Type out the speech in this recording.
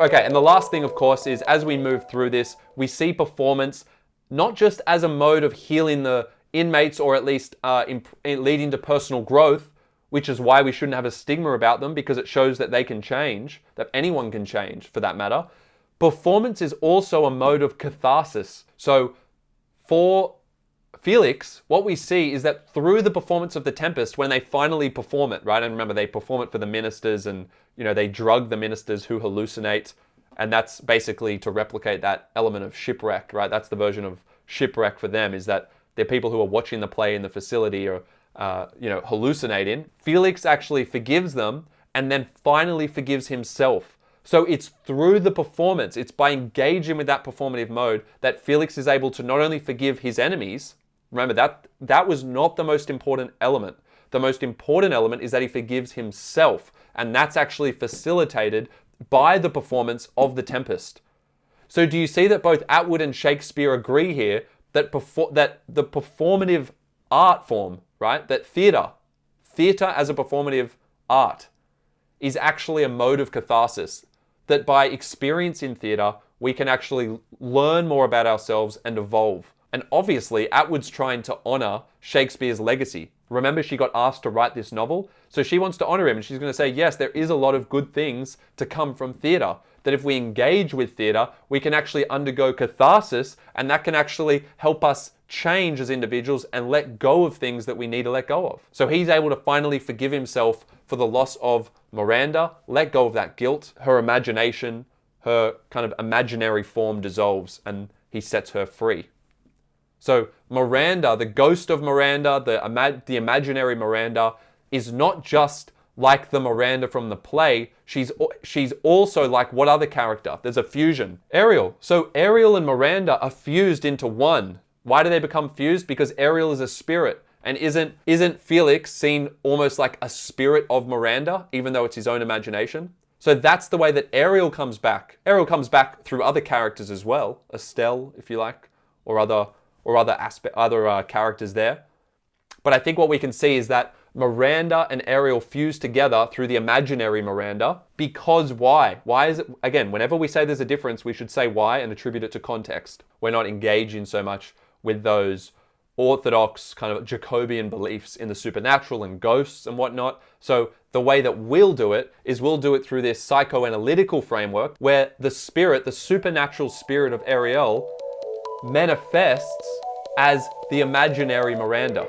Okay, and the last thing, of course, is as we move through this, we see performance not just as a mode of healing the inmates or at least leading to personal growth, which is why we shouldn't have a stigma about them because it shows that they can change, that anyone can change for that matter. Performance is also a mode of catharsis. So for Felix, what we see is that through the performance of the Tempest, when they finally perform it, right? And remember, they perform it for the ministers and, they drug the ministers who hallucinate. And that's basically to replicate that element of shipwreck, right? That's the version of shipwreck for them, is that they're people who are watching the play in the facility or, hallucinating. Felix actually forgives them and then finally forgives himself. So it's through the performance, it's by engaging with that performative mode that Felix is able to not only forgive his enemies. Remember, that was not the most important element. The most important element is that he forgives himself. And that's actually facilitated by the performance of the Tempest. So do you see that both Atwood and Shakespeare agree here that the performative art form, right? That theatre as a performative art is actually a mode of catharsis. That by experiencing theatre, we can actually learn more about ourselves and evolve. And obviously, Atwood's trying to honor Shakespeare's legacy. Remember, she got asked to write this novel, so she wants to honor him, and she's going to say, yes, there is a lot of good things to come from theatre. That if we engage with theatre, we can actually undergo catharsis, and that can actually help us change as individuals and let go of things that we need to let go of. So he's able to finally forgive himself for the loss of Miranda, let go of that guilt, her imagination, her kind of imaginary form dissolves, and he sets her free. So Miranda, the ghost of Miranda, the imaginary Miranda, is not just like the Miranda from the play. She's also like what other character? There's a fusion. Ariel. So Ariel and Miranda are fused into one. Why do they become fused? Because Ariel is a spirit. And isn't Felix seen almost like a spirit of Miranda, even though it's his own imagination? So that's the way that Ariel comes back. Ariel comes back through other characters as well, Estelle, if you like, or other characters there. But I think what we can see is that Miranda and Ariel fuse together through the imaginary Miranda. Because why? Why is it, again, whenever we say there's a difference, we should say why and attribute it to context. We're not engaging so much with those orthodox kind of Jacobean beliefs in the supernatural and ghosts and whatnot. So the way that we'll do it is we'll do it through this psychoanalytical framework where the spirit, the supernatural spirit of Ariel, manifests as the imaginary Miranda.